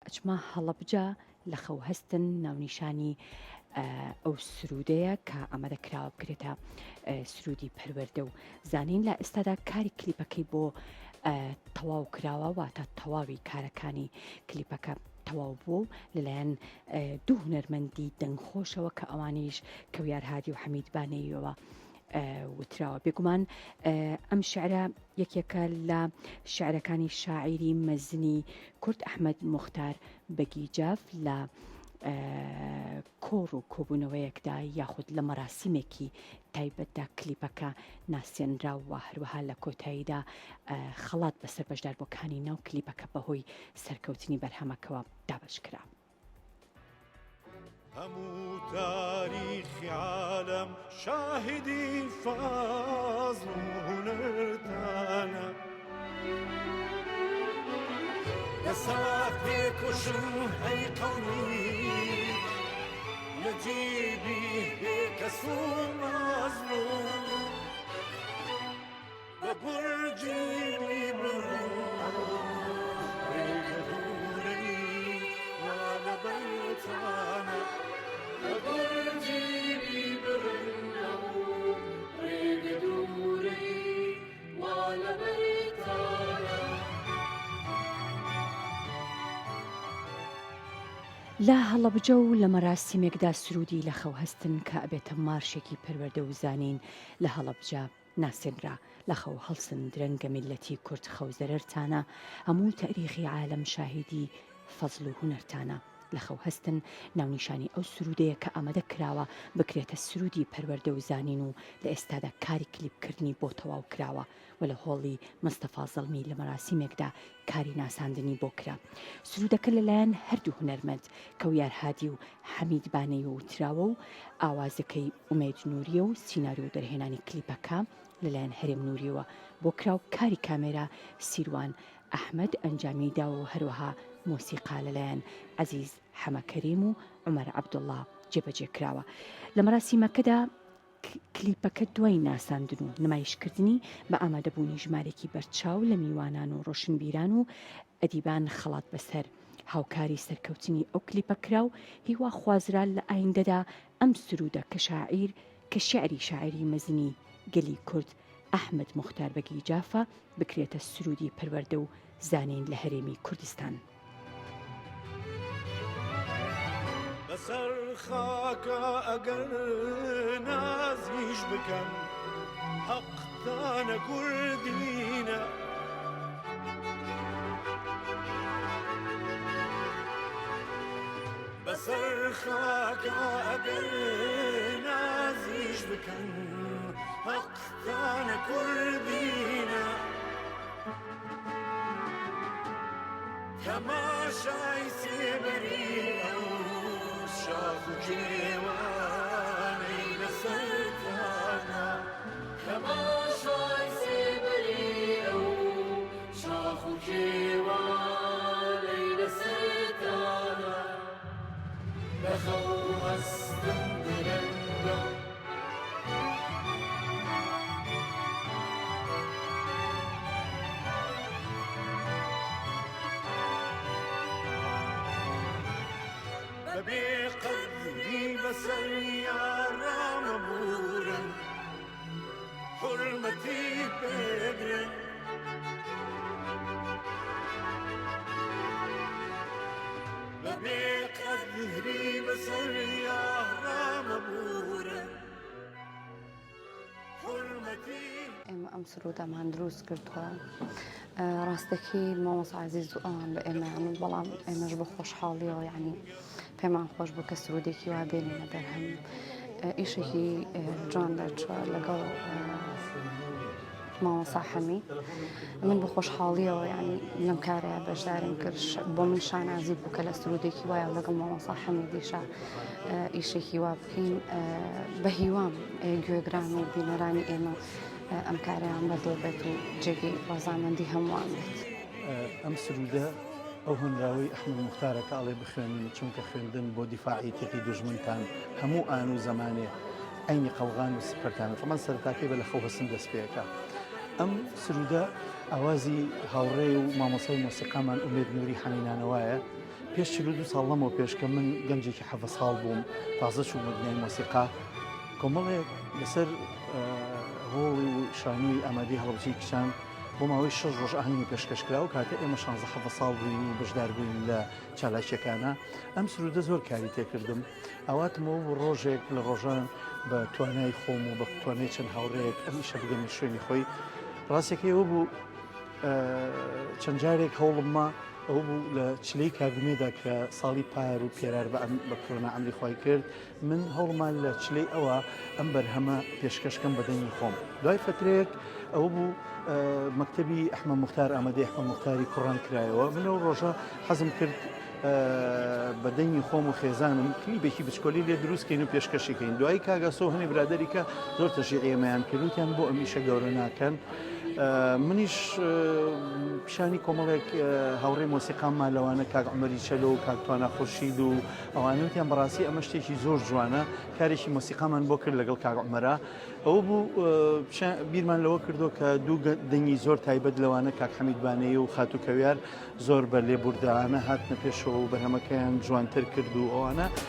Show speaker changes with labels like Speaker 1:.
Speaker 1: ئەچمە هەڵەبجە لە خەو هەستن ناونیشانی ئەو سرودەیە کە ئامادەکراوە بکرێتە سرودی پەروەردە و زانین لە ئێستادا کاری کلیپەکەی بۆ تەواو کراوە واتە تەواوی کارەکانی کلیپەکە تەواو بوو لەلایەن دوو هونەرمەندی دەنگخۆشەوە کە ئەوانیش کەویار هادی و حەمید بانەیەوە وتراوە بێگومان ئەم شعرە یەکێکە لە شعرەکانی شاعیری مەزنی کورد ئەحمەد موختار بەگیجاف لە کۆڕ و کۆبوونەوەیەکدا یاخود لە مەراسیمێکی تایبەتدا کلیپەکە ناسێنراوە هەروەها لە کۆتاییدا خەڵات بەسەر بەشدار بۆکانی ناو کلیپەکە بەهۆی سەرکەوتنی بەرهەمەکەوە دابشکرا.
Speaker 2: همو تاریخ عالم شاهدی فضل و هنرتانه يساق بكشم هي قومي نجيبي بك سوم مظلوم ببرجي بردوري وعلى بيتانا ببرجي بردوري وعلى بيتانا
Speaker 1: لا هەڵەبجە و لە مەراسیمێکدا سرودی لە خەو هەستن کە ئەبێتە مارشێکی پەروەردە و زانین لە هەڵەبجە ناسێنرا لە خەو هەڵسن درەنگە میلەتی کورد خەوزەرەرتانە هەموو تاریخی عالەم شاهدی فەزل و هونەرتانە لە خەو هەستن ناونیشانی ئەو سرودەیە کە ئامادە کراوە بکرێتە سرودی پەروەردە و زانین و لە ئێستادا کاری کلیپکردنی بۆ تەواو کراوە و لە هۆڵی مستەفا زەڵمی لە مەراسیمێکدا کاری ناساندنی بۆ کرا. سرودەکە لەلایەن هەردوو هونەرمەند کەویار هادی و حەمید بانەی وتراوە و ئاوازەکەی ئومێد نووریە و سیناری و دەرهێنانی کلیپەکە لەلایەن هەرێم نووریەوە بۆ کراو کاری کامێرا سیروان ئەحمەد ئەنجامیدا و هەروەها مۆسیقا لەلایەن عەزیز حەمەکەریم و عومەر عەبدوڵڵا جێبەجێ کراوە. لە مەراسیمەکەدا کلیپەکە دوای ناساندن و نمایشکردنی بە ئامادەبوونی ژمارێکی بەرچاو لە میوانان و ڕۆشنبیران و ئەدیبان خەڵات بەسەر هاوکاری سەرکەوتنی ئەو کلیپە کرا و هیوا خوازرا لە ئایندەدا ئەم سرودە کە شعری شاعری مەزنی گەلی کورد ئەحمەد موختار بەگیجافە بکرێتە سرودی پەروەردە و زانین لە هەرێمی کوردستان.
Speaker 2: بسر خاکە ئەگەر نازیش بکەم حەقتانە کوردینە بسر خاکە ئەگەر نازیش بکەم حەقتانە کوردینە تەماشای سێبەری ئەو شاخ و کێوانەی لەسەرتانە تەماشای سێبەری ئەو شاخ و کێوانەی لەسەرتانە لە خەو هەستن درەنگە بقدري بسر يارا مبورا حرمتي بدرا بقدري بسر يارا مبورا حرمتي
Speaker 3: ئێمە ئەم سرودەمان دروست کردووە ڕاستەکەی مامۆستا عەزیز و ئەوان بە ئێمە بەڵام ئێمەش بە خۆشحاڵیەوە یعنی پێمان خۆش بوو کە سرودێکی وا بێنینە بەرهەم ئیشێکی جوان دەرچووە لەگەڵ مامۆستا حەمید من بە خۆشحاڵیەوە یعنی لەم کارەیە بەشدارم کرد بۆ من شانازی بوو کە لە سرودێکی وایە لەگەڵ مامۆستا حەمیدیشە ئیشێکی وا بکەین بە هیوام گوێگران و بینەرانی ئێمە ئەم کارەیان بەدڵ بێت و جێگەی ڕەزامەندی هەمووان بێت.
Speaker 4: ئەم سرودە ئەو هەنراوی ئەحمەد موختارە کە ئەڵێ بخوێنن چونکە خوێندن بۆ دیفاعی تێقی دوژمنتان هەموو ئان و زەمانێ عینی قەوغان و سپەرتانە فەمان سەرتاکەی بە لە خەو هەستن دەست پێەکە. ئەم سرودە ئاوازی هاوڕێ و مامۆسای مۆسیقامان ئومێد نووری حەنینانەوەیە پێش 42 ساڵ لەمەوە پێشکە من گەنجێکی 7 ساڵ بووم تازە چوو بە دنیای مۆسیقا کۆمەڵێک لەسەر هۆڵی و شانووی ئامادەی هەڵبجەی کچان بۆ ماوەی 6 ڕۆژ ئاهەنگی پێشکەشکرا و کاتە ئێمە 16 ساڵ بووین و بەشدار بووین لە چالاکیەکانە ئەم سرودە زۆر کاری تێکردم ئەواتمەوە بۆ ڕۆژێک لە ڕۆژان بە توانای خۆم و بە توانای چەند هاوڕێک ئەم ئیشە بگەمی شوێنی خۆی ڕاستێکەوە بوو چەند جارێک هەوڵممە ئەو بوو لە چلەی کاگومێدا کە ساڵی پار و پێرار بە کۆنا ئەمری خۆی کرد من هەوڵمان لە چلەی ئەوە ئەم بەرهەمە پێشکەشکەم بەدەنی خۆم دوای فترێک ئەوە بوو مەکتەبی ئەحمەد موختار ئامادەی ئەحمەد موختاری کوڕان کرایەوە من ئەو ڕۆژە حەزم کرد بەدەنی خۆم و خێزانم کلیبێکی بچکۆلی لێ دروستکەین و پێشکەشیکەین دوای کاگەسۆ هەنی برادەریکە زۆر تەژی ئێمەیان کردوتیان بۆ ئەمیشە گەورە ناکەن منیش پیشانی کۆمەڵێک هاوڕێ مۆسیقامان لەوانە کاک عومەری چەلۆ و کاکتوانە خورشید و ئەوانوتیان بەڕاستی ئەمە شتێکی زۆر جوانە کارێکی مۆسیقامان بۆ کرد لەگەڵ کاک عومەرە ئەوە بوو بیرمان لەوە کردو کە دوو دەنگی زۆر تایبەت لەوانە کاک حەمید بانەیە و خاتو کەویار زۆر بە لێبوردەوانە هاتنە پێشەوە و بەرهەمەکەیان جوانتر کرد و ئەوانە